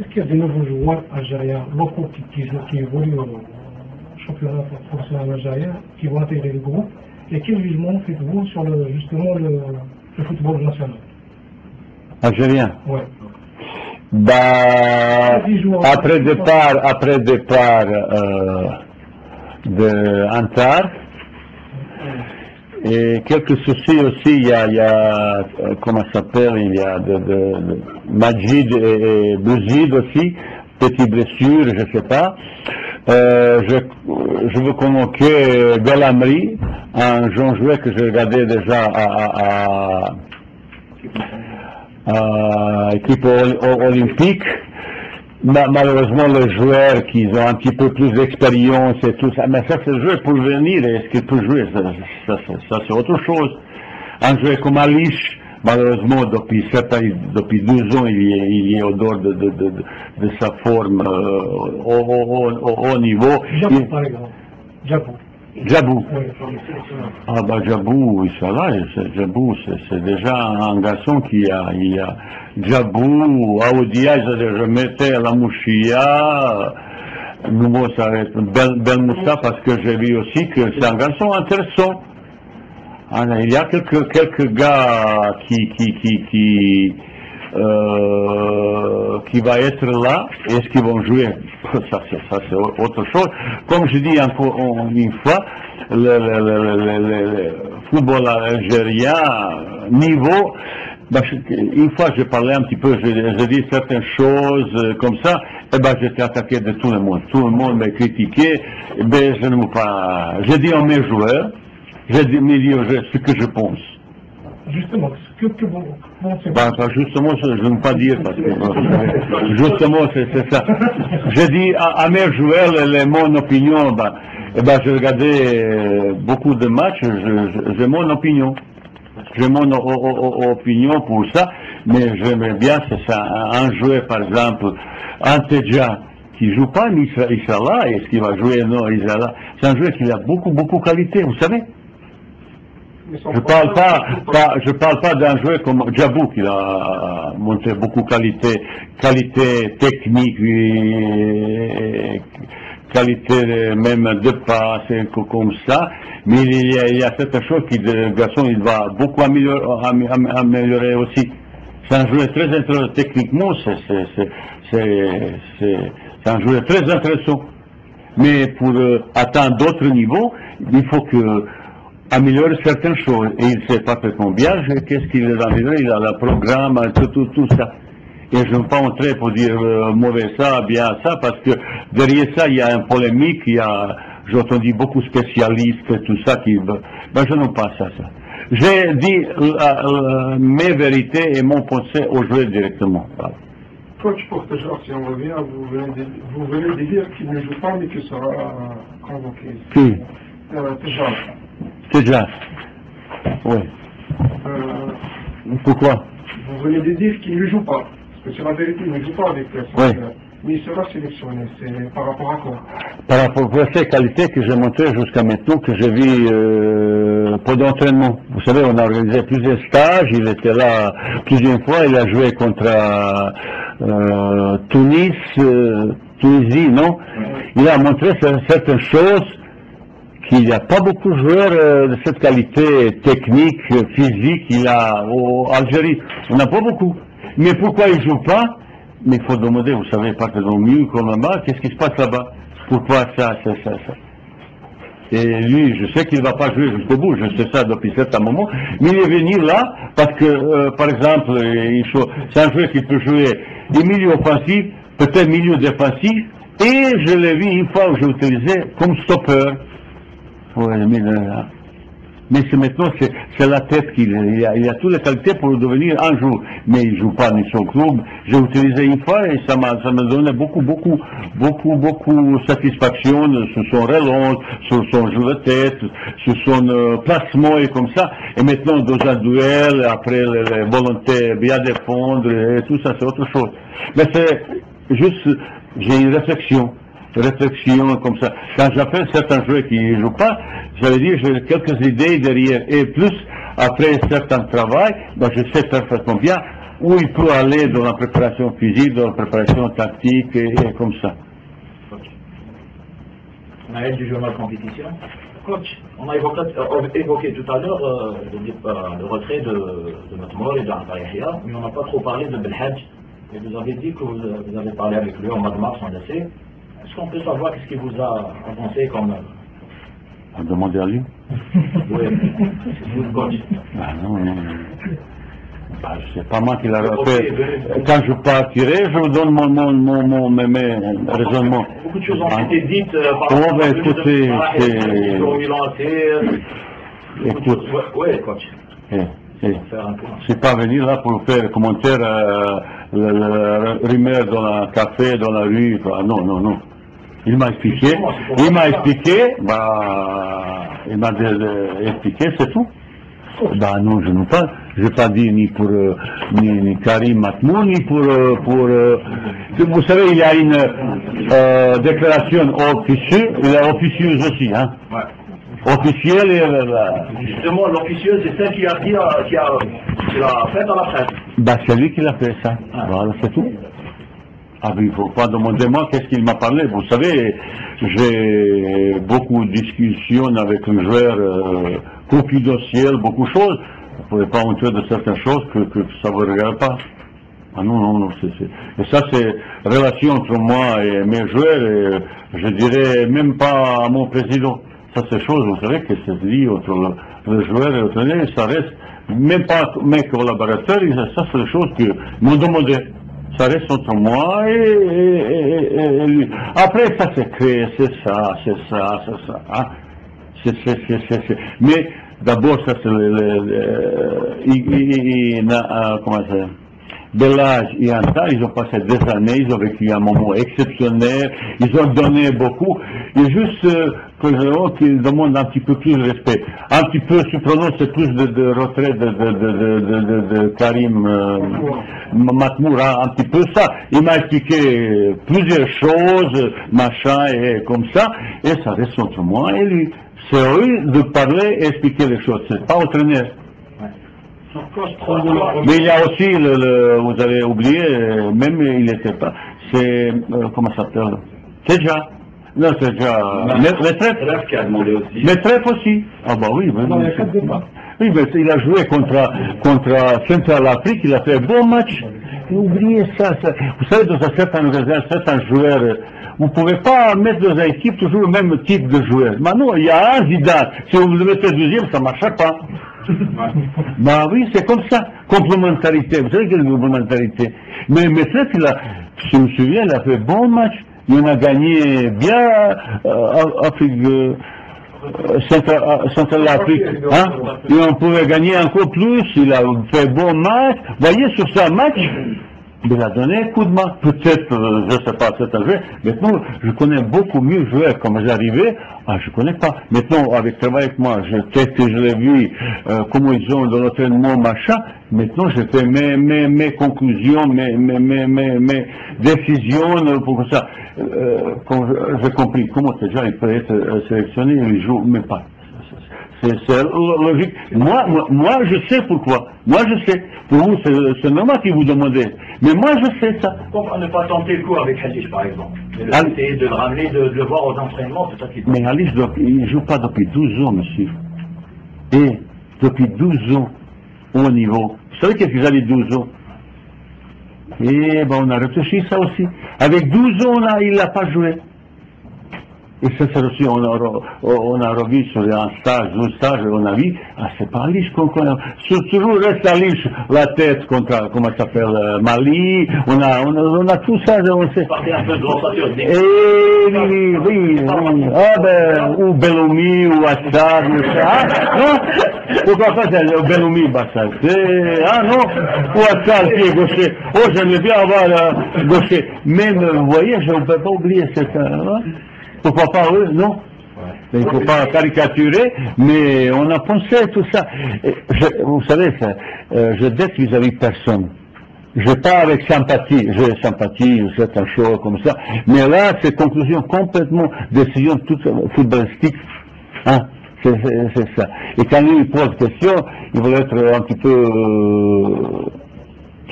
est-ce qu'il y a de nouveaux joueurs algériens locaux qui évoluent au championnat professionnel algérien, qui vont intégrer le groupe? Et quel jugement faites-vous sur justement le football national algérien? Ouais. Bah, après départ de Antar, et quelques soucis aussi, il y a comment ça s'appelle, il y a de Majid et Bouzid aussi, petites blessures, je sais pas. Je veux convoquer Galamri, un jeune joueur que j'ai regardé déjà à équipe olympique. Malheureusement, les joueurs qui ont un petit peu plus d'expérience et tout ça, mais ça c'est le joueur pour venir, et est-ce qu'il peut jouer, ça c'est autre chose. Un joueur comme Alish, malheureusement, depuis 12 ans, il est au dehors de sa forme au niveau. Djabou, par exemple. Djabou. Oui. Ah bah Djabou, Djabou, c'est déjà un garçon qui a Djabou, Aoudia, je mettais la Mouchia, nouveau ça va être Bel Moussa, parce que j'ai vu aussi que c'est un garçon intéressant. Alors, il y a quelques gars qui va être là, et est-ce qu'ils vont jouer? Ça c'est autre chose. Comme je dis encore une fois, le football algérien, niveau, une fois je parlais un petit peu, je dis certaines choses comme ça, et j'étais attaqué de tout le monde. Tout le monde m'a critiqué, je ne veux pas. J'ai dit à mes joueurs, j'ai dit ce que je pense. Justement, ce que vous pensez? Justement, je ne veux pas dire, parce que justement, c'est ça. J'ai dit à mes joueurs, mon opinion, je regardais beaucoup de matchs, j'ai mon opinion. J'ai mon opinion pour ça, mais j'aimerais bien, c'est ça, un joueur, par exemple, Antedja, qui joue pas, mais il sera là, est-ce qu'il va jouer? Non, il sera là. C'est un joueur qui a beaucoup de qualité, vous savez. Je parle pas d'un joueur comme Djabou qui a montré beaucoup de qualité technique, qualité même de passe, comme ça. Mais il y a certaines choses que le garçon il va beaucoup améliorer aussi. C'est un joueur très intéressant techniquement, c'est un joueur très intéressant. Mais pour atteindre d'autres niveaux, il faut améliorer certaines choses. Et il sait parfaitement bien qu'est-ce qu'il est dans il a le programme, tout ça. Et je ne veux pas entrer pour dire mauvais ça, bien ça, parce que derrière ça, il y a une polémique, j'ai entendu beaucoup de spécialistes, tout ça, je n'aime pas ça. J'ai dit mes vérités et mon pensée aux joueurs directement. Voilà. Coach Portejard, si on revient, vous venez de dire qu'il ne joue pas, mais qu'il sera convoqué. Qui? Tejard. Oui. Pourquoi? Vous venez de dire qu'il ne joue pas. Parce que c'est la vérité, il ne joue pas avec oui. Mais il sera sélectionné. C'est par rapport à quoi? Par rapport à ces qualités que j'ai montrées jusqu'à maintenant, que j'ai vu pendant l'entraînement. Vous savez, on a organisé plusieurs stages, il était là plusieurs fois, il a joué contre Tunisie, non? Il a montré certaines choses qu'il n'y a pas beaucoup de joueurs de cette qualité technique, physique, il a en Algérie. On n'a pas beaucoup. Mais pourquoi il ne joue pas? Mais il faut demander, vous savez, partout mieux comme là-bas, qu'est-ce qui se passe là-bas? Pourquoi ça? Et lui, je sais qu'il ne va pas jouer jusqu'au bout, je sais ça depuis certain moment, mais il est venu là parce que, par exemple, c'est un joueur qui peut jouer des milieux offensifs, peut-être milieu défensif, et je l'ai vu une fois où j'ai utilisé comme stopper. Ouais, mais maintenant, c'est la tête qu'il a. Il a toutes les qualités pour devenir un jour. Mais il ne joue pas ni son club. J'ai utilisé une fois et ça m'a donné beaucoup de satisfaction sur son relance, sur son jeu de tête, sur son placement et comme ça. Et maintenant, dans un duel, après les volontés bien défendre et tout ça, c'est autre chose. Mais c'est juste, j'ai une réflexion comme ça. Quand j'appelle certains joueurs qui ne jouent pas, j'allais dire, j'ai quelques idées derrière. Et plus, après un certain travail, je sais parfaitement bien où il peut aller dans la préparation physique, dans la préparation tactique et comme ça. Maël du journal Compétition. Coach, on a évoqué tout à l'heure le retrait de notre mort et de Yahya, mais on n'a pas trop parlé de Belhadj. Et vous avez dit que vous avez parlé avec lui en mois de mars, on le sait. Est-ce qu'on peut savoir ce qui vous a avancé comme... À demander à lui. Oui, c'est vous le coach. Ah non, non. Bah, c'est pas moi qui l'a fait. Quand je partirai, je vous donne mes raisonnements. Beaucoup de choses ont été dites par oh, ben, écoutez, écoute. Oui, coach. C'est pas venir là pour faire commentaire la rumeur dans le café, dans la rue. Non, non, non. Il m'a expliqué, il m'a expliqué, c'est tout. Bah non, je n'ai pas, je n'ai pas dit ni pour ni Karim Matmour, ni pour vous savez, il y a une déclaration officieuse aussi, hein. Ouais. Officielle et justement, l'officieuse, c'est celle qui l'a faite dans la presse. Bah c'est lui qui l'a fait ça. Ah. Voilà, c'est tout. Ah, il ne faut pas demander moi qu'est-ce qu'il m'a parlé. Vous savez, j'ai beaucoup de discussions avec un joueur confidentiel, beaucoup de choses. Vous ne pouvez pas entrer de certaines choses que ça ne vous regarde pas. Ah non, non, non. Et ça, c'est relation entre moi et mes joueurs, et je dirais même pas à mon président. Ça, c'est chose, vous savez, que c'est lié entre le joueur et le traîneur, ça reste, même pas mes collaborateurs, ça, c'est des choses que m'ont demandé. Ça reste entre moi et lui. Après, ça s'est créé, c'est ça. Hein? Mais d'abord, ça c'est comment ça? Belhadj et Anta, ils ont passé des années, ils ont vécu un moment exceptionnel, ils ont donné beaucoup. Il y a juste qu'ils demandent un petit peu plus de respect. Un petit peu surprenant, c'est plus de retrait de Karim Matmour, un petit peu ça. Il m'a expliqué plusieurs choses, machin, et comme ça, et ça reste entre moi et lui. C'est à eux de parler et expliquer les choses, c'est pas au traîneur. Mais il y a aussi, vous avez oublié, même il n'était pas, c'est, comment ça s'appelle? Teja. Non, c'est déjà, les trèfles qui a demandé aussi. Les trèfles aussi. Ah bah oui, mais, oui, mais il a joué contre Central Afrique, il a fait un bon match. Oubliez ça. Vous savez, dans certains joueurs, vous ne pouvez pas mettre dans une équipe toujours le même type de joueur. Maintenant, il y a un Zidane. Si vous le mettez deuxième, ça ne marchera pas. Bah oui, c'est comme ça. Complémentarité. Vous savez quelle est la complémentarité? Mais Messet, je me souviens, il a fait bon match. Il en a gagné bien Afrique, Central Afrique. Hein? Et on pouvait gagner encore plus. Il a fait bon match. Vous voyez, sur ce match, il a donné un coup de main. Peut-être, je ne sais pas, c'est un joueur. Maintenant, je connais beaucoup mieux joueurs. Comme j'arrivais, je ne connais pas. Maintenant, avec travail avec moi, peut-être que je l'ai vu, comment ils ont dans l'entraînement, machin. Maintenant, je fais mes conclusions, mes décisions pour ça. Quand j'ai compris comment déjà il peut être sélectionné, il joue, mais pas. C'est logique. Moi, je sais pourquoi. Moi, je sais. Pour vous, c'est normal que vous demandez. Mais moi, je sais ça. Pourquoi ne pas tenter le coup avec Hadjish, par exemple? Essayer de le ramener, de le voir aux entraînements, peut-être qu'il... Mais Hadjish, il ne joue pas depuis 12 ans, monsieur. Et depuis 12 ans, au niveau. Vous savez qu'est-ce qu'ils avaient 12 ans? Et ben, on a réfléchi ça aussi. Avec 12 ans, il n'a pas joué. Et ça, c'est aussi, on a revu sur un stage, on a vu, c'est pas Alice qu'on connaît. Toujours reste Alice, la tête contre, comment ça s'appelle, Mali, on a tout ça, on sait. Oui. Ah ben, ou Belloumi, ou Assad, ou ça. Non? Pourquoi pas, Belloumi, Bassad. Ah non? Ou Assad qui est gaucher. Oh, j'aimerais bien avoir gaucher. Mais, vous voyez, je ne peux pas oublier cette, pourquoi pas eux, non? Il ne faut pas caricaturer, mais on a pensé à tout ça. Vous savez, je dette vis-à-vis de personne. Je parle avec sympathie, j'ai sympathie, c'est un show comme ça, mais là, c'est conclusion complètement, décision toute footballistique, hein, c'est ça. Et quand lui pose question, il veut être un petit peu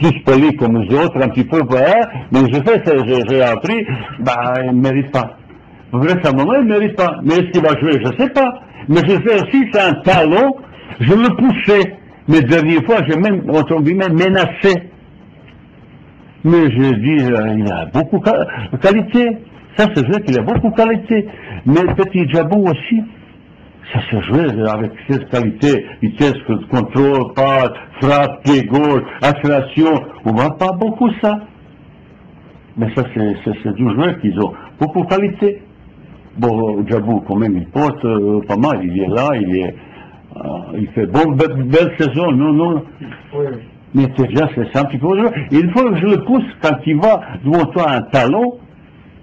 plus poli comme nous autres, un petit peu, mais j'ai appris, il ne mérite pas. Vraisemblablement, il ne mérite pas. Mais est-ce qu'il va jouer? Je ne sais pas. Mais je sais aussi, c'est un talent, je le poussais. Mais dernière fois, j'ai même, entre guillemets, menacé. Mais je dis, il a beaucoup de qualité. Ça, c'est vrai qu'il a beaucoup de qualité. Mais Petit Djabou aussi, ça se joue avec cette qualité, vitesse, contrôle, passe, frappe, pied gauche, accélération. On voit pas beaucoup ça. Mais ça, c'est du joueur qui ont beaucoup de qualité. Bon, Djabou, quand même, il porte pas mal. Il est là, il fait belle saison. Non. Oui. Mais déjà, c'est un petit peu joueur. Il faut que je le pousse quand il va devant toi un talon.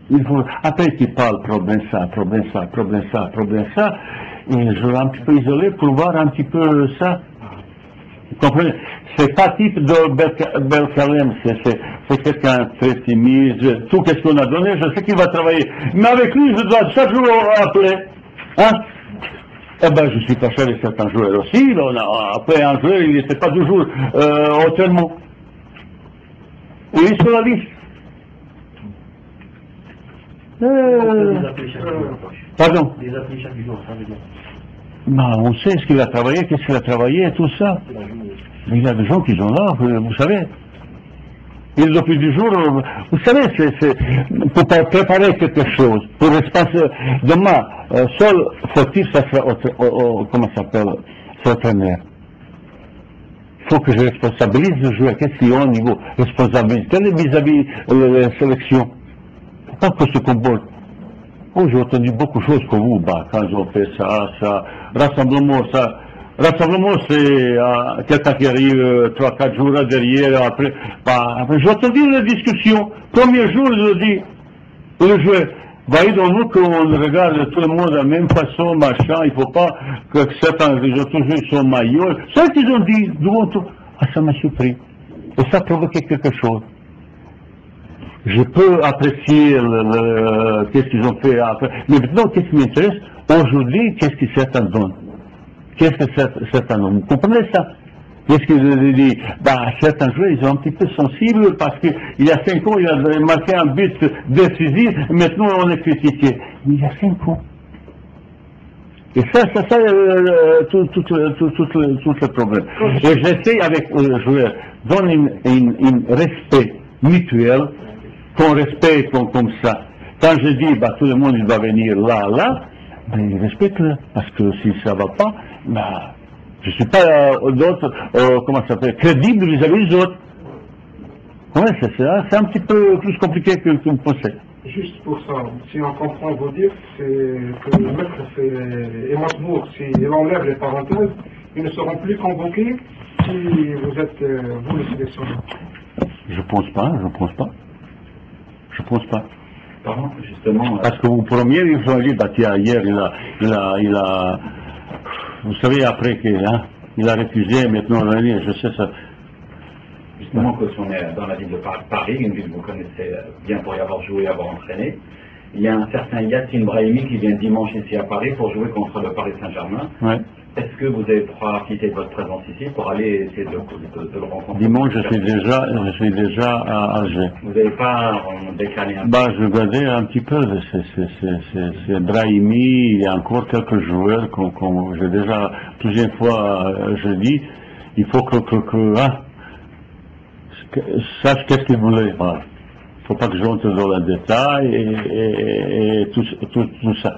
Il faut, après, tu parles problème ça. Et je l'ai un petit peu isolé pour voir un petit peu ça. Vous comprenez? C'est pas type de Belkalem, c'est quelqu'un très timide. Tout ce qu'on a donné, je sais qu'il va travailler. Mais avec lui, je dois chaque jour appeler. Hein? Eh ben, je suis pas cher avec certains joueurs aussi. Après, un joueur, il n'était pas toujours autrement. Il est sur la liste. Pardon? Des appels chaque jour, ça veut dire. On sait ce qu'il a travaillé, qu'est-ce qu'il a travaillé, tout ça. Mais il y a des gens qui sont là, vous savez. Et depuis du jour, vous savez, pour préparer quelque chose, pour l'espace, demain, seul fautif, ça sera, comment ça s'appelle, c'est entraîneur. Il faut que je responsabilise le joueur, qu'est-ce qu'il y a au niveau responsabilité vis-à-vis de la sélection. Pas que se comporte. Oh, j'ai entendu beaucoup de choses comme vous, quand ils ont fait ça, rassemblement, c'est quelqu'un qui arrive 3-4 jours derrière, après j'ai entendu la discussion. Premier jour, je dis, le joueur, voyez donc nous qu'on regarde tout le monde de la même façon, machin, il ne faut pas que certains, ils ont toujours son maillot. Ça qu'ils ont dit, devant tout, ça m'a surpris. Et ça a provoqué quelque chose. Je peux apprécier qu'est-ce qu'ils ont fait après. Mais maintenant, qu'est-ce qui m'intéresse? Aujourd'hui, qu'est-ce que certains donnent? Qu'est-ce que certains donnent? Vous comprenez ça? Qu'est-ce qu'ils disent? Certains joueurs, ils sont un petit peu sensibles parce qu'il y a 5 ans, il a marqué un but décisif, maintenant on est critiqué. Mais il y a 5 ans. Et ça, tout le problème. Et j'essaie avec le joueur, donner un respect mutuel, qu'on respecte comme ça. Quand je dis, tout le monde il va venir là, il respecte-le. Parce que si ça ne va pas, je ne suis pas d'autres, comment ça s'appelle, crédible vis-à-vis des autres. Ouais, c'est un petit peu plus compliqué que vous pensez. Juste pour ça, si on comprend vos dires, c'est que le maître fait Émasbourg, s'il enlève les parenthèses, ils ne seront plus convoqués si vous êtes, vous, le sélectionneur. Je pense pas. Pardon, justement. Parce que vous premier, il faut dire, hier, il a, vous savez, après qu'il il a refusé, maintenant, je sais ça. Justement, quand on est dans la ville de Paris, une ville que vous connaissez bien pour y avoir joué et avoir entraîné, il y a un certain Yassine Brahimi qui vient dimanche ici à Paris pour jouer contre le Paris Saint-Germain. Ouais. Est-ce que vous avez profité de votre présence ici pour aller essayer de le rencontrer? Dimanche, je suis déjà à Alger. Vous n'avez pas décalé un peu? Je regardais un petit peu, c'est Brahimi, il y a encore quelques joueurs, comme j'ai déjà plusieurs fois je dis, il faut que sache qu'est-ce qu'il voulait. Il ne faut pas que j'entre dans le détail et tout ça.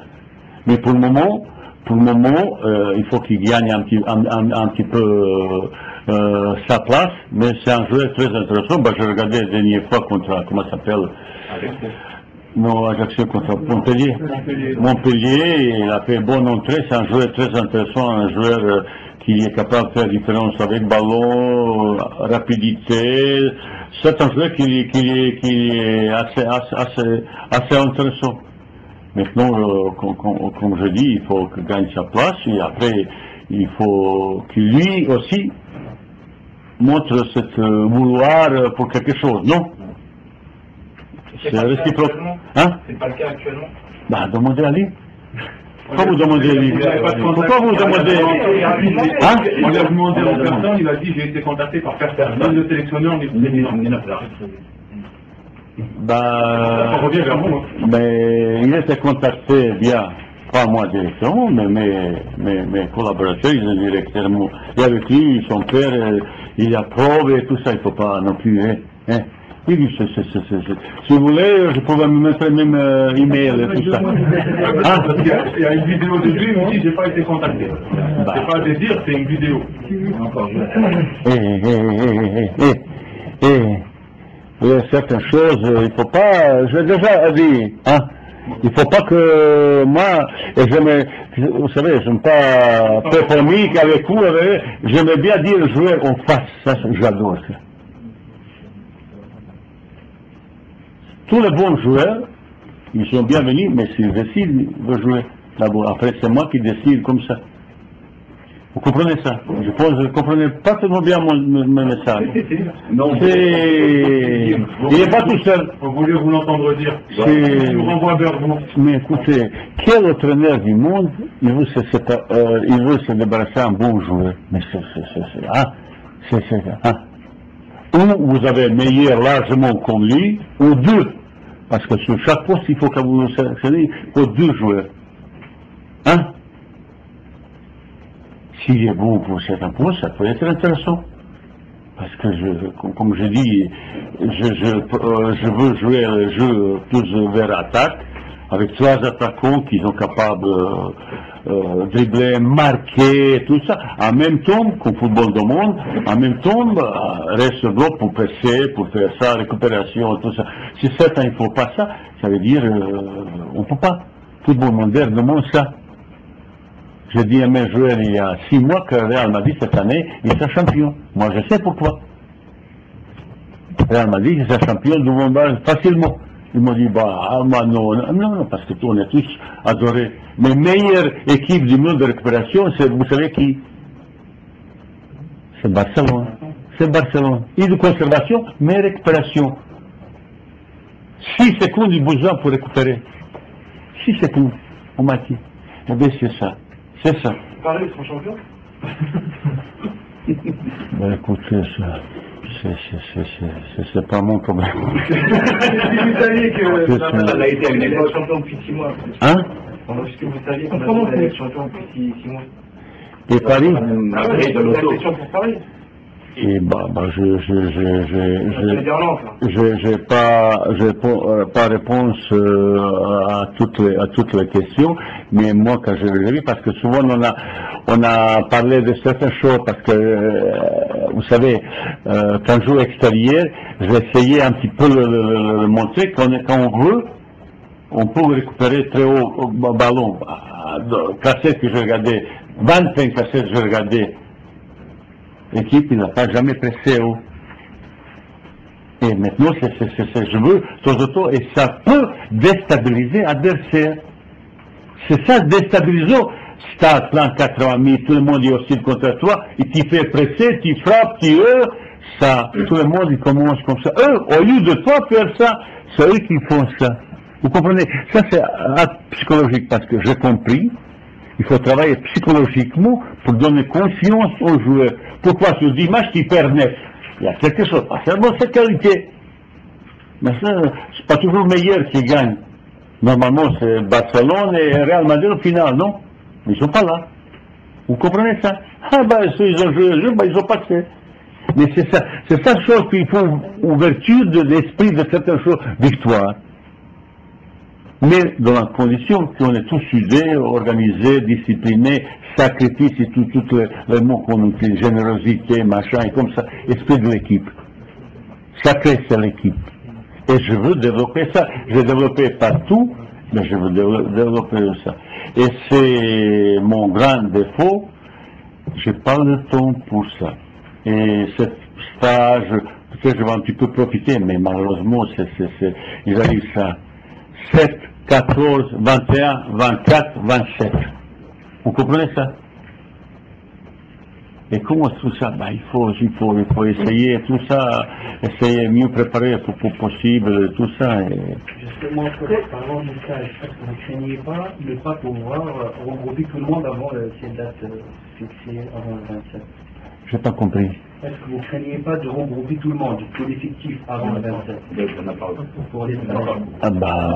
Mais pour le moment, il faut qu'il gagne un petit peu sa place, mais c'est un joueur très intéressant. Je regardais la dernière fois contre, comment ça s'appelle? Ajaccio contre Montpellier. Montpellier, il a fait bonne entrée, c'est un joueur très intéressant, un joueur qui est capable de faire la différence avec ballon, rapidité. C'est un joueur qui est assez intéressant. Maintenant, comme je dis, il faut qu'il gagne sa place et après, il faut qu'il lui aussi montre cette vouloir pour quelque chose, non? C'est réciproque. C'est pas le cas actuellement? Demandez à lui. Pourquoi vous demandez Pourquoi vous demandez Hein? On lui a demandé en personne, il a dit j'ai été contacté par personne. Même le sélectionneur, on est Ben, on revient vers vous. mais il était contacté via, pas moi directement, mais mes collaborateurs, ils ont directement, et avec lui, son père, il a preuve et tout ça, il ne faut pas non plus, hein. Oui, si vous voulez, je pourrais me mettre même email et tout ça. Ah, parce qu'il y a une vidéo de lui, il me dit j'ai pas été contacté. Bah. C'est pas des dires, c'est une vidéo. Il y a certaines choses, il faut pas, je l'ai déjà dit, hein, il faut pas que moi, et vous savez, je n'aime pas faire polémique avec vous, j'aimais bien dire jouer en face, ça j'adore ça. Tous les bons joueurs, ils sont bienvenus, mais s'ils décident de jouer d'abord, après c'est moi qui décide comme ça. Vous comprenez ça? Je pense que vous ne comprenez pas tellement bien mon message. Non, Il n'est pas tout seul. vous voulez vous l'entendre dire. C'est- Je vous renvoie vers vous. Mais écoutez, quel entraîneur du monde, il veut se débarrasser d'un bon joueur? Mais ou vous avez un meilleur largement comme lui, ou deux. Parce que sur chaque poste, il faut que vous sélectionnez pour deux joueurs. Hein? S'il est bon pour certains postes, ça peut être intéressant. Parce que, comme je dis, je veux jouer un jeu plus vers attaque, avec trois attaquants qui sont capables de dribbler, marquer, tout ça. En même temps, qu'au football du monde, en même temps, reste le bloc pour presser, pour faire ça, récupération, tout ça. Si certains ne font pas ça, ça veut dire on ne peut pas. Football moderne demande ça. J'ai dit à mes joueurs il y a 6 mois que Real Madrid cette année, il sera champion. Moi je sais pourquoi. Real Madrid, il sera champion du monde facilement. Ils m'ont dit, non, parce que on est tous adorés. Mais meilleure équipe du monde de récupération, c'est, vous savez qui? C'est Barcelone. C'est Barcelone. Et de conservation, mais récupération. 6 secondes du besoin pour récupérer. 6 secondes, on m'a dit. Eh bien, c'est ça. C'est ça. Paris, ils sont champions. Ben, écoutez, c'est pas mon problème. C'est l'Italie que C'est ça. on a été champion depuis 6 mois. Hein? Est-ce que vous saviez qu'on a été champion depuis 6 mois? Et Paris? Après, de l'auto. Pour Paris. Et j'ai pas réponse à toutes les questions, mais moi quand je l'ai vu, parce que souvent on a parlé de certaines choses, parce que vous savez, quand je joue extérieur, j'ai essayé un petit peu de montrer quand on veut, on peut récupérer très haut au ballon. Cassettes que j'ai regardé, 25 cassettes que j'ai regardé. L'équipe, il n'a pas jamais pressé haut. Et maintenant, je veux, de temps en temps, et ça peut déstabiliser l'adversaire. C'est ça, déstabilisant. Si tu as un plan 80 000, tout le monde est aussi contre toi, et tu fais presser, tu frappes, tu heures, ça, tout le monde, il commence comme ça. Eux, au lieu de toi faire ça, c'est eux qui font ça. Vous comprenez? Ça, c'est acte psychologique, parce que j'ai compris. Il faut travailler psychologiquement pour donner confiance aux joueurs. Pourquoi sur 10 matchs, tu perds 9? Il y a quelque chose. Pas seulement cette qualité. Mais ça, c'est pas toujours le meilleur qui gagne. Normalement, c'est Barcelone et Real Madrid au final, non? Mais ils sont pas là. Vous comprenez ça? Ah ben, ceux ils ont joué le jeu, ben, ils ont passé. Mais c'est ça chose qu'il faut, ouverture de l'esprit de certaines choses, victoire. Mais dans la condition qu'on est tous soudés, organisés, disciplinés, sacrifices et tous les mots qu'on utilise, générosité, machin, et comme ça, esprit de l'équipe. Sacré, c'est l'équipe. Et je veux développer ça. J'ai développé partout, mais je veux développer ça. Et c'est mon grand défaut, j'ai pas le temps pour ça. Et ce stage, peut-être je vais un petit peu profiter, mais malheureusement, ils arrivent ça. 7, 14, 21, 24, 27. Vous comprenez ça? Et comment tout ça? Ben, il faut essayer tout ça, essayer mieux préparer pour possible, tout ça. Et Justement, parlant du cas, est-ce que vous ne craignez pas de ne pas pouvoir regrouper tout le monde avant cette date fixée avant le 27? J'ai pas compris. Est-ce que vous ne craignez pas de regrouper tout le monde, tout l'effectif avant le 27? Pour les Ah bah,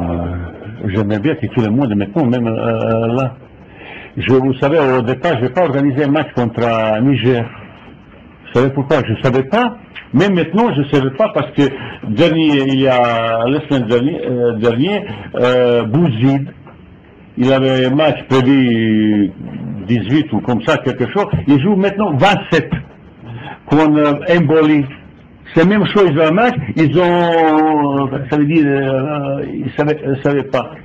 j'aimerais bien que tout le monde, maintenant, même là. Vous savez, au départ, je n'ai pas organisé un match contre Niger. Vous savez pourquoi? Je ne savais pas. Même maintenant, je ne savais pas parce que la semaine dernière, Bouzid, il avait un match prévu 18 ou comme ça, quelque chose. Il joue maintenant 27 contre Mboli. C'est la même chose, ils ont un match, ils ont, ça veut dire, ils ne savaient pas.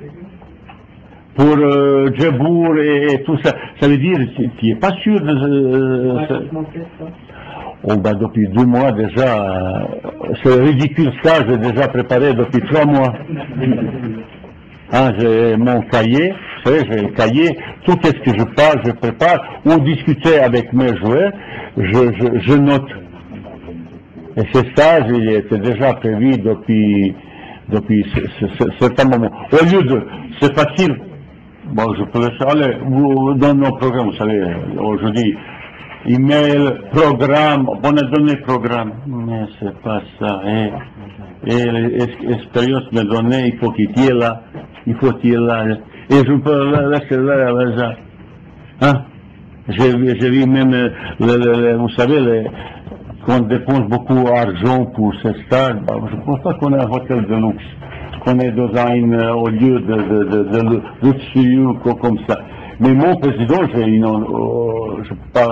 Pour Djebour et tout ça, ça veut dire, tu n'es pas sûr de... Oh, bah, depuis 2 mois déjà, c'est ridicule ça, j'ai déjà préparé depuis 3 mois. Hein, j'ai mon cahier, vous savez, j'ai le cahier, tout ce que je parle, je prépare, ou discuter avec mes joueurs, je note. Et ce stage, il était déjà prévu depuis certain moment. Au lieu de, c'est facile, bon, je peux laisser aller, dans nos programmes, vous savez, aujourd'hui, email, programme, on a donné le programme, mais c'est pas ça. Et l'expérience me donnée, il faut qu'il y ait là, il faut qu'il y ait là. Et je peux laisser là, hein? J'ai vu même, vous savez, qu'on dépense beaucoup d'argent pour ce stage. Bah, je ne pense pas qu'on a un hôtel de luxe, qu'on est dans au lieu de luxueux comme ça. Mais mon président, je ne peux pas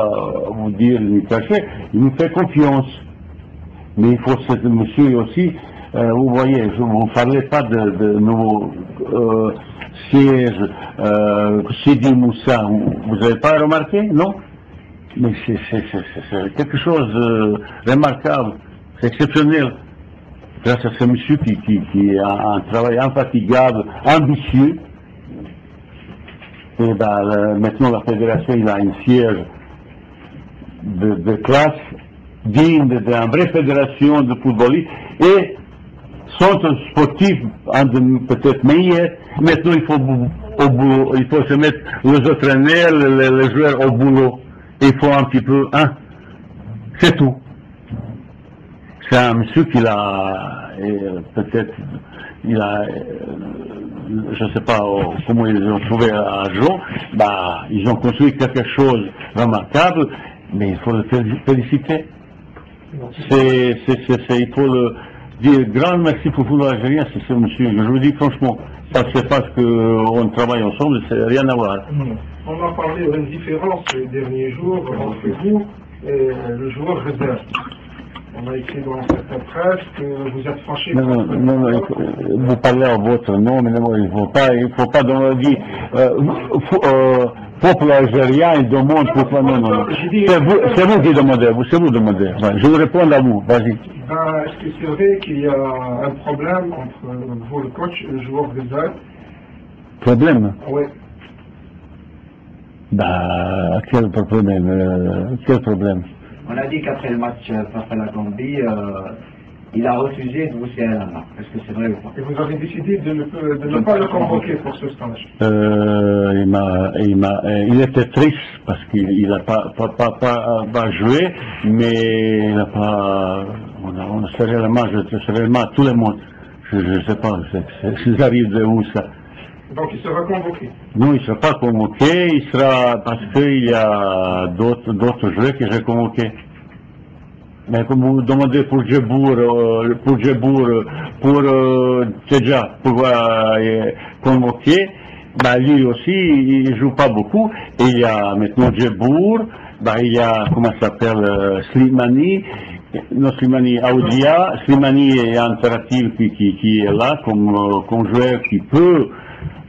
vous dire ni cacher, il nous fait confiance. Mais il faut ce monsieur aussi, vous voyez, je ne vous parlais pas de nouveaux sièges, Sidi Moussa, vous n'avez pas remarqué, non? Mais c'est quelque chose de remarquable, c'est exceptionnel. Grâce à ce monsieur qui a un travail infatigable, ambitieux. Et ben, maintenant la fédération il a une siège de classe digne d'une vraie fédération de footballistes et sont sportifs peut-être meilleurs. Maintenant il faut se mettre les entraîneurs, les joueurs au boulot. Il faut un petit peu, hein, c'est tout. C'est un monsieur qui a, peut-être, il a, je ne sais pas comment ils ont trouvé l'argent, bah, ils ont construit quelque chose de remarquable, mais il faut le féliciter. Il faut le dire grand merci pour le football algérien, c'est ce monsieur. Je vous dis franchement, c'est parce qu'on travaille ensemble, c'est rien à voir. On a parlé d'une différence ces derniers jours entre vous et le joueur réserve. On a écrit dans certaines presse que vous êtes fâché. Non, vous parlez en votre nom, mais non, il ne faut pas demander. Peuple algérien, il demande pourquoi non. C'est vous qui demandez, c'est vous demandez. Je vous réponds à vous, vas-y. Est-ce que c'est vrai qu'il y a un problème entre vous, le coach, et le joueur réserve? Problème? Oui. Bah, quel problème? On a dit qu'après le match face à la Gambie, il a refusé de vous serrer la main. Est-ce que c'est vrai ou pas? Et vous avez décidé de ne pas le convoquer pour ce stage? Il était triste parce qu'il n'a pas joué, mais il n'a pas. On a serré la main, je serré la main à tout le monde. Je ne sais pas, ça arrive de où ça. Donc il sera convoqué? Non, il ne sera pas convoqué, il sera parce qu'il y a d'autres joueurs que j'ai convoqués. Mais comme vous demandez pour Djebour, pour Tedja, pour convoquer, bah, lui aussi, il ne joue pas beaucoup. Et il y a maintenant Djebour, bah, il y a, comment ça s'appelle, Slimani, Aoudia. Slimani est un alternative qui est là comme joueur qui peut,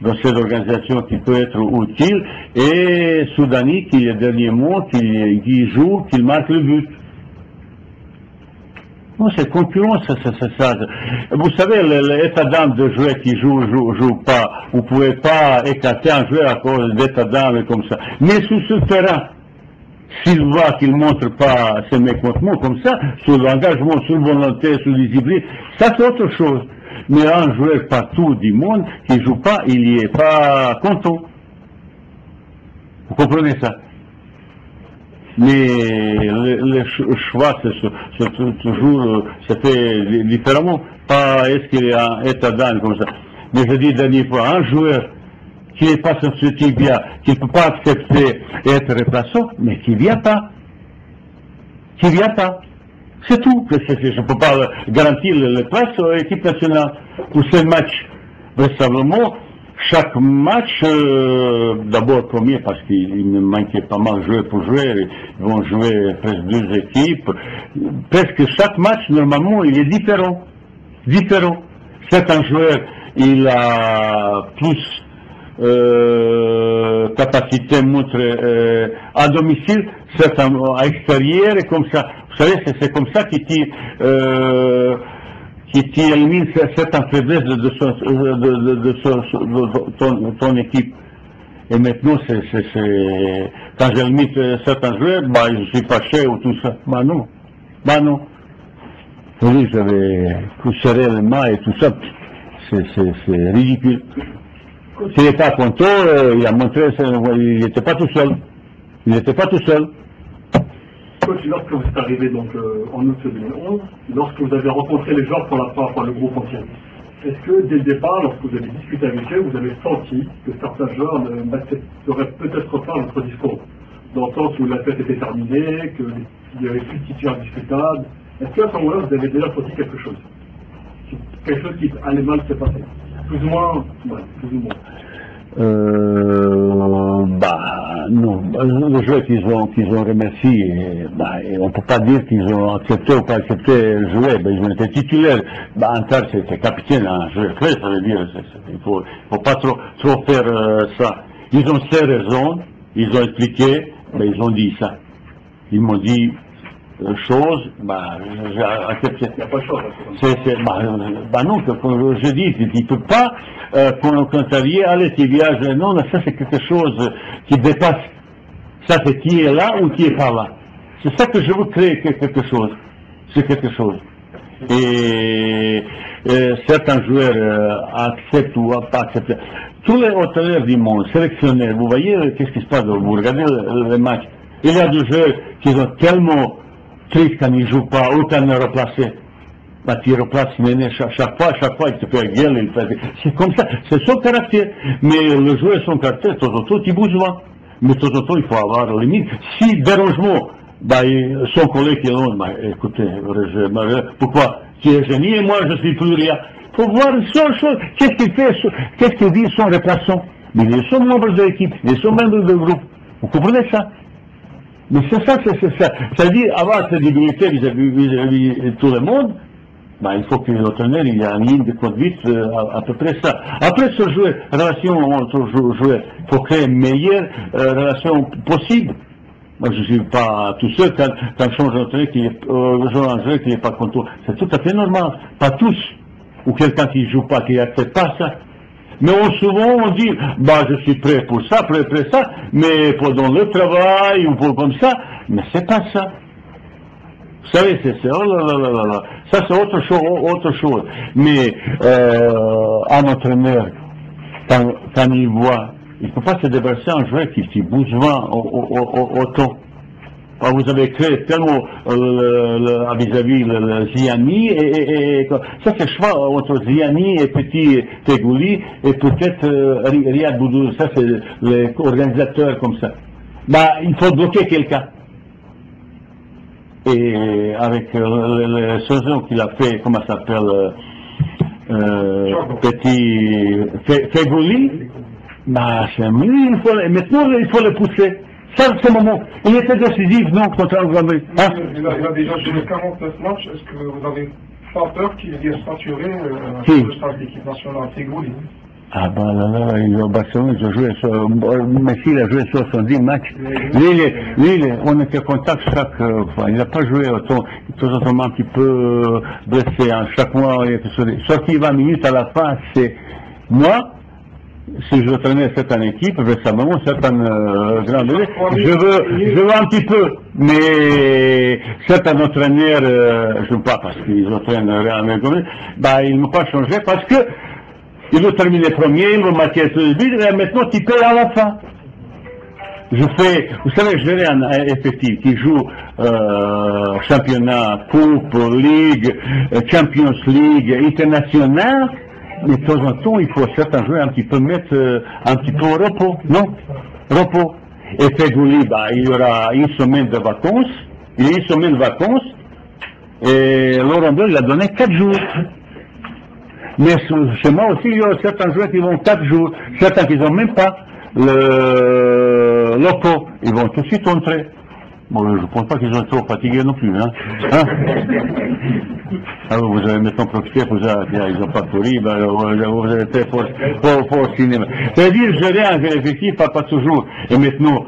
dans cette organisation, qui peut être utile, et Soudani, qui est le dernier mot, qui joue, qui marque le but. Non, c'est concurrence, ça. Vous savez, l'état d'âme de joueur qui joue pas, vous pouvez pas écarter un joueur à cause d'état d'âme comme ça. Mais sur ce terrain, s'il voit qu'il montre pas ses mécontentements comme ça, sur l'engagement, sur la volonté, sur la discipline, ça c'est autre chose. mais un joueur partout du monde qui ne joue pas, il n'y est pas content. Vous comprenez ça? Mais le choix, c'est toujours, c'était différemment. Pas est-ce qu'il y a un état d'âme comme ça. Mais je dis dernière fois, un joueur qui n'est pas sur ce tibia, qui ne peut pas accepter être remplaçant, mais qui ne vient pas. Qui ne vient pas. C'est tout. Je ne peux pas garantir les places à l'équipe nationale. Pour ces matchs, vraisemblablement, chaque match, d'abord premier parce qu'il me manquait pas mal de joueurs pour jouer, ils vont jouer presque 2 équipes. Presque chaque match, normalement, il est différent. Différent. Certains joueurs, il a plus capacité montre à domicile, certains à l'extérieur, et comme ça. Vous savez, c'est comme ça qui élimine certaines faiblesses de ton équipe. Et maintenant, quand j'élimine certains joueurs, bah, je suis fâché ou tout ça. Bah non. Bah non. Oui, j'avais serré les mains et tout ça. C'est ridicule. S'il n'est pas content, il a montré, il n'était pas tout seul. Il n'était pas tout seul. Coach, lorsque vous êtes arrivé donc, en août 2011, lorsque vous avez rencontré les joueurs pour la première fois, le groupe entier, est-ce que dès le départ, lorsque vous avez discuté avec eux, vous avez senti que certains joueurs n'accepteraient peut-être pas votre discours, dans le sens où la fête était terminée, qu'il n'y avait plus de titulaire discutable? Est-ce qu'à ce moment-là, vous avez déjà senti quelque chose? Quelque chose qui allait mal se passer? Plus ou moins, ouais, plus ou moins. Bah non, les joueurs qu'ils ont remercié, bah, on ne peut pas dire qu'ils ont accepté ou pas accepté jouer, bah, ils ont été titulaires. Bah, Antar c'était capitaine, un joueur clé, ça veut dire, il faut pas trop faire ça. Ils ont ces raisons, ils ont expliqué, bah, ils ont dit ça. Ils m'ont dit chose, bah, j'ai accepté. Il n'y a pas de chose. Bah non, comme je dis, il ne peut pas contrarier, allez, tu viages, non, ça c'est quelque chose qui dépasse. Ça c'est qui est là ou qui est pas là. C'est ça que je veux créer quelque chose. C'est quelque chose. Et certains joueurs acceptent ou pas acceptent. Tous les hôteliers du monde, sélectionnés, vous voyez qu'est-ce qui se passe, vous regardez les matchs. Il y a des joueurs qui sont tellement tristes quand ils ne jouent pas, ou quand ils sont replacés. Bah, tu replaces chaque fois, il te fait gueule, c'est comme ça, c'est son caractère. Mais le joueur, son caractère, de temps en temps, il bouge pas. Mais de temps en temps, il faut avoir la limite. Si dérangement, bah, son collègue qui est là, bah, écoutez, pourquoi tu es génie et moi je suis plus rien. Il faut voir son chose, qu'est-ce qu'il fait, qu'est-ce qu'il dit son remplaçant. Mais ils sont membres de l'équipe, ils sont membres du groupe. Vous comprenez ça? Mais c'est ça, ça veut dire avoir cette crédibilité vis-à-vis de tout le monde. Ben, il faut que l'entraîneur il y a une ligne de conduite à peu près ça. Après ce joueur, relation entre joueurs, il faut créer une meilleure relation possible. Moi je ne suis pas tout seul quand je change d'entraîneur qui n'est pas content. C'est tout à fait normal. Pas tous. Ou quelqu'un qui ne joue pas, qui n'accepte pas ça. Mais souvent on dit, bah je suis prêt pour ça, prêt pour ça, mais pendant le travail ou pour comme ça, mais c'est pas ça. Vous savez, oh là, ça c'est autre chose. Mais un entraîneur, quand il voit, il ne peut pas se débarrasser un joueur qui bouge autant. Vous avez créé tellement vis-à-vis le Ziani, et ça c'est le choix entre Ziani et Petit Tegouli, et peut-être Riyad Boudou, ça c'est les organisateurs comme ça. Bah, il faut bloquer quelqu'un. Et avec les saisons qu'il a fait, comment ça s'appelle, Petit Tegouli, bah, maintenant il faut le pousser. Ça, c'est le moment. Il était décisif, non, contre le Gambie. Hein? Il a déjà joué 49 matchs. Est-ce que vous n'avez pas peur qu'il vienne saturer le stade de l'équipe nationale Tegouli? Ah ben là, il est au Barcelone, il a joué Messi, il a joué 70 matchs. Lui, on était en contact chaque fois. Il n'a pas joué autant, totalement un petit peu blessé. Hein. Chaque mois, il était sorti 20 minutes à la fin, c'est moi, si je veux traîner certaines équipes, récemment, certaines grandes équipes, je veux un petit peu, mais certains entraîneurs, je ne veux pas parce qu'ils entraînent rien, bah, ils ne m'ont pas changé parce que ils veulent terminer premier, ils veulent marquer tous les buts, et maintenant tu payes à la fin. Vous savez, j'ai un effectif qui joue championnat, coupe, ligue, Champions League, international. Mais de temps en temps, il faut certains joueurs un petit peu mettre un petit peu au repos, non? Repos. Et Fegouli, bah, il y aura une semaine de vacances, et Laurent Blanc, il a donné 4 jours. Mais chez moi aussi, il y a certains joueurs qui vont 4 jours, certains qui n'ont même pas le locaux, ils vont tout de suite entrer. Bon, je ne pense pas qu'ils sont trop fatigués non plus, hein. Alors vous avez maintenant profité pour ça, ils n'ont pas pourri, ben, vous avez fait pour au cinéma. C'est-à-dire, je dirais un effectif, pas toujours. Et maintenant,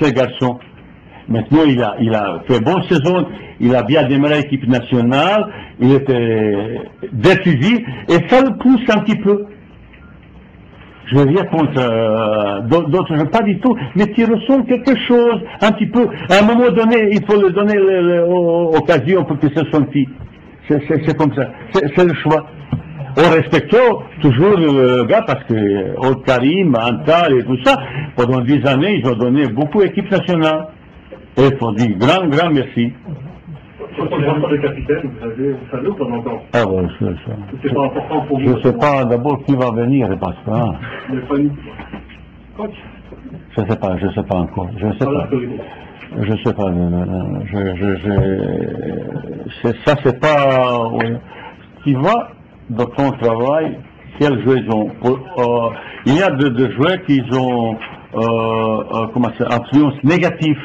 ces garçons, maintenant il a fait bonne saison, il a bien démarré l'équipe nationale, il était décisif, et ça le pousse un petit peu. Je veux dire contre d'autres, pas du tout, mais tu ressens quelque chose, un petit peu. À un moment donné, il faut lui donner l'occasion pour qu'il se sente. C'est comme ça, c'est le choix. En respectant toujours le gars, parce que Oud Karim, Antal et tout ça, pendant 10 années, ils ont donné beaucoup d'équipes nationales. Et il faut dire grand merci. Quand on est le capitaine, vous savez ou pas encore? Ah ouais, c'est pas important pour vous. Je ne sais pas d'abord qui va venir, parce que... Hein. Je ne sais pas encore. Je ne sais pas. Je sais pas. Ça, c'est pas... Tu vas dans ton travail, quels joueurs ils ont... il y a des joueurs qui ont influence négative.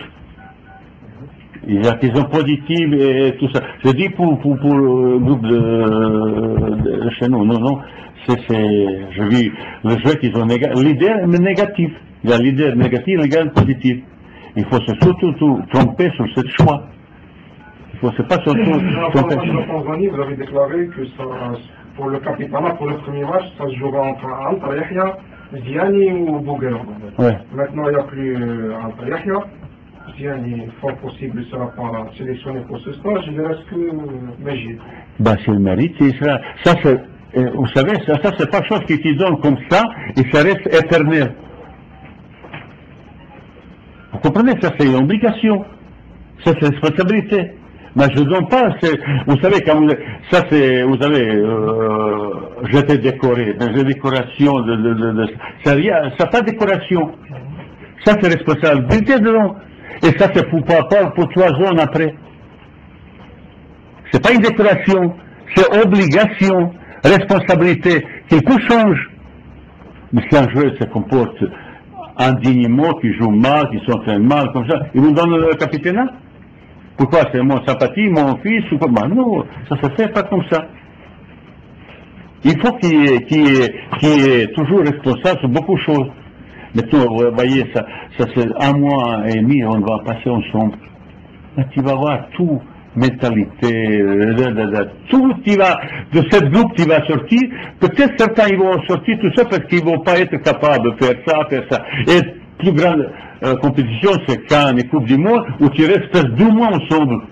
Il y a qui sont positifs et tout ça. Je dis pour le groupe de chez nous, non. Je vis le joueur qui sont leader négatif. Il y a leader négatif, leader positif. Il faut surtout tromper sur ce choix. C'est pas surtout tromper. En Tanzanie, vous avez déclaré que ça, pour le capitana, pour le premier match, ça se jouera entre Anta Yahya, Ziani ou Bouguer. Ouais. Maintenant, il n'y a plus Anta Yahya. Ziani, fort possible, ne sera pas sélectionné pour ce stage. Il ne reste que Majid. Bah, c'est le mérite, il sera. Ça, vous savez, ça c'est pas chose qui te donne comme ça et ça reste éternel. Vous comprenez, ça c'est une obligation. Ça c'est une responsabilité. Mais je ne donne pas, vous savez, ça c'est, vous savez, j'étais décoré, dans les décorations ça pas décoration. Ça c'est responsabilité dedans. Et ça c'est pour 3 ans après. C'est pas une décoration, c'est obligation, responsabilité, quelque change. Mais si un joueur se comporte indignement, qui joue mal, qui s'entraîne mal, comme ça, ils vous donnent le capitana? Pourquoi? C'est mon sympathie, mon fils, ou comment? Non, ça se fait pas comme ça. Il faut qu'il est toujours responsable sur beaucoup de choses. Maintenant, vous voyez, ça c'est 1 mois et demi, on va passer ensemble. Mais tu vas voir tout, mentalité, tout qui va, de cette groupe qui va sortir, peut-être certains ils vont sortir tout ça parce qu'ils ne vont pas être capables de faire ça. Et plus grande compétition, c'est quand les Coupes du Monde, où tu restes 2 mois ensemble.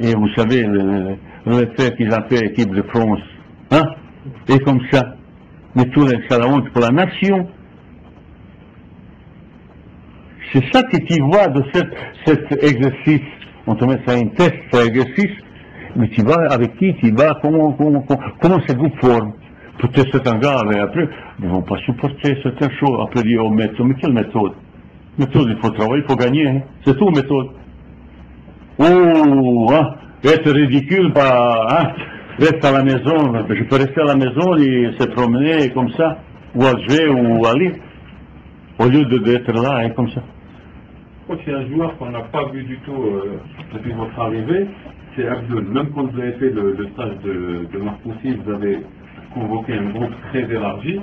Et vous savez, le fait qu'ils ont fait l'équipe de France, hein, et comme ça. Mais tout ça la honte pour la nation. C'est ça que tu vois de cet exercice. On te met ça un test, cet exercice, mais tu vas avec qui, tu vas, comment ce groupe forme. Peut-être c'est un gars, mais après, ils ne vont pas supporter certaines choses. Après, dire, oh, méthode, mais quelle méthode? Méthode, il faut travailler, il faut gagner, hein. C'est tout, méthode. Oh, hein, être ridicule, hein, reste à la maison, je peux rester à la maison et se promener comme ça, ou à jouer, ou à lire, au lieu d'être là, hein, comme ça. C'est un joueur qu'on n'a pas vu du tout depuis votre arrivée, c'est Abdul. Même quand vous avez fait le stage de Marcoussi, vous avez convoqué un groupe très élargi.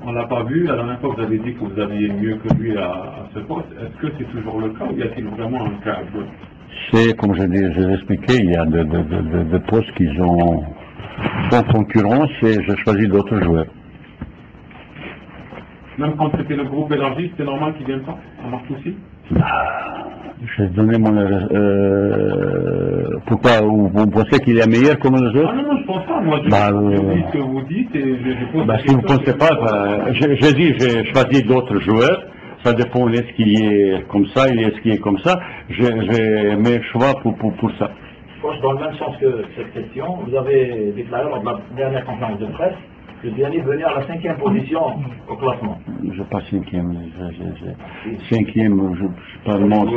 On ne l'a pas vu. La dernière fois, vous avez dit que vous aviez mieux que lui à ce poste. Est-ce que c'est toujours le cas ou y a-t-il vraiment un cas Abdul? C'est, comme je l'ai expliqué, il y a des postes qui sont en concurrence et j'ai choisi d'autres joueurs. Même quand c'était le groupe élargi, c'était normal qu'il vienne pas, à Marcoussis? J'ai donné mon... pourquoi vous pensez qu'il est meilleur comme les autres? Ah non, je pense pas. Moi, je dis ce que vous dites et je pose si vous ne pensez pas, j'ai dit, j'ai choisi d'autres joueurs. Ça dépend, est-ce qu'il est comme ça, est-ce qu'il est comme ça. J'ai mes choix pour ça. Coach, dans le même sens que cette question, vous avez déclaré lors de la dernière conférence de presse que Diani venait à la 5e position au classement. Je pas 5e, 5e, je pas le monde.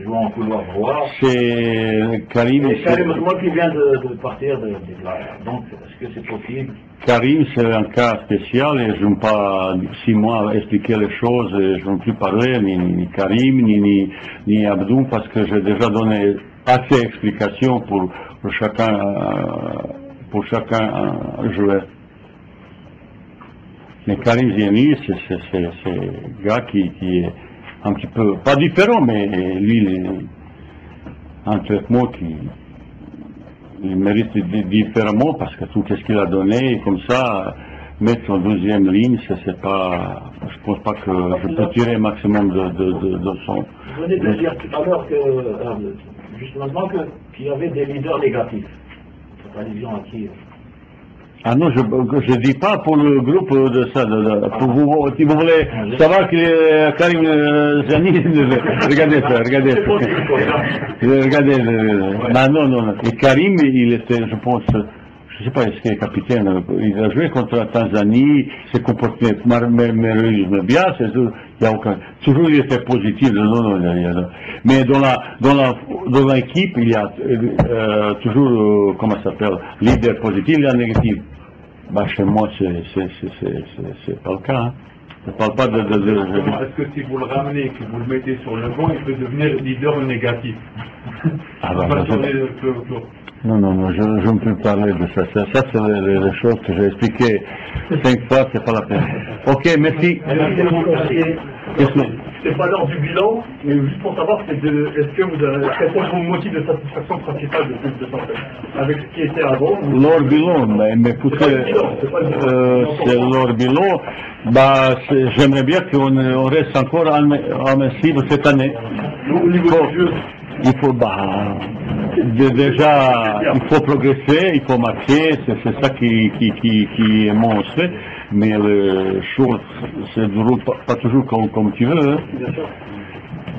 Jouant en couloir droit. C'est Karim. Karim, moi qui viens de partir de donc, est-ce que c'est possible? Karim, c'est un cas spécial et je ne vais pas 6 mois expliquer les choses et je ne vais plus parler ni Karim ni Abdou parce que j'ai déjà donné assez d'explications pour chacun joueur. Mais Karim Ziani, c'est un gars qui est un petit peu, pas différent, mais lui, il est un traitement qui il mérite différemment parce que tout ce qu'il a donné, et comme ça, mettre en deuxième ligne, c'est pas, je pense pas que je peux tirer un maximum de son. Vous venez de dire tout à l'heure que, justement, qu'il y avait des leaders négatifs. Cette allusion à qui? Ah non, je dis pas pour le groupe de ça, pour vous, si vous voulez savoir que Karim Ziani, regardez ça. Regardez, non. Et Karim, il était, je pense, je sais pas, est-ce qu'il est capitaine, il a joué contre la Tanzanie, s'est comporté merveilleusement bien, il y a aucun, toujours il était positif, non, mais dans l'équipe, il y a toujours, comment ça s'appelle, leader positif, leader négatif. Bah, chez moi, c'est pas le cas, hein. Je ne parle pas de... Est-ce que si vous le ramenez, que vous le mettez sur le banc, il peut devenir leader négatif? Ah bah, non, je ne peux pas parler de ça. Ça, c'est les choses que j'ai expliquées 5 fois, c'est pas la peine. Ok, merci. C'est pas l'heure du bilan, mais juste pour savoir, quel est votre motif de satisfaction principal de santé avec ce qui était avant? Leur bilan, mais écoutez, c'est leur bilan. Bah, j'aimerais bien qu'on reste encore invincible cette année. Au niveau du jeu, il faut, déjà, il faut progresser, il faut marquer, c'est ça qui est montré, mais le chose, c'est pas toujours comme tu veux. Hein.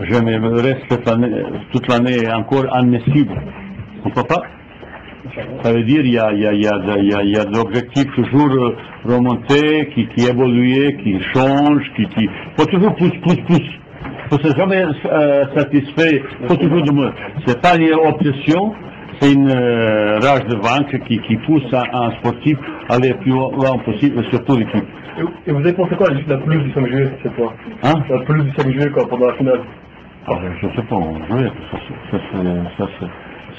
J'aimerais toute l'année encore admissible. Pourquoi pas? Ça veut dire il y a des objectifs toujours remontés, qui évoluent, qui changent, qui faut toujours plus. Il ne faut jamais satisfait, il faut toujours de mieux. Ce n'est pas une obsession, c'est une rage de vaincre qui pousse un sportif à aller plus loin possible, et surtout l'équipe. Et vous avez pensé quoi la pelouse du 5 juillet cette fois? Hein? La pelouse du 5 juillet pendant la finale? Je ne sais pas,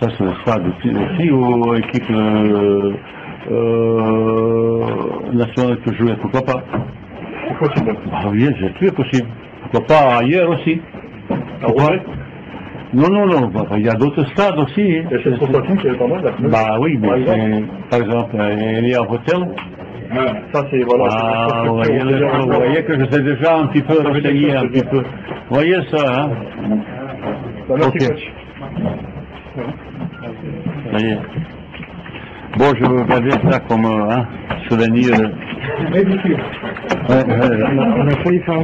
ça c'est le stade aussi ou équipe nationale que jouer, pourquoi pas? C'est possible. Oui, c'est tout possible. Pourquoi pas ailleurs aussi? Non, il y a d'autres stades aussi. Il y a cette sensation qui est pas mal, la bah oui, mais par exemple, il y a un hôtel. Ça c'est, voilà. Vous voyez que je sais déjà un petit peu renseigner un petit peu. Vous voyez ça, hein? Merci, coach. Ça y est. Bon, je vais garder ça comme souvenir.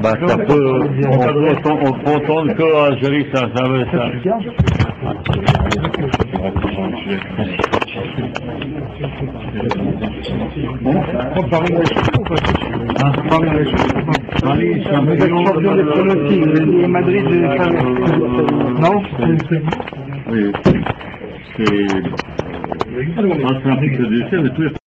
Bah, ça peut, on peut entendre que Algérie, ça veut ça. Paris, champion de pronostic, Madrid, non? Oui, c'est un petit peu de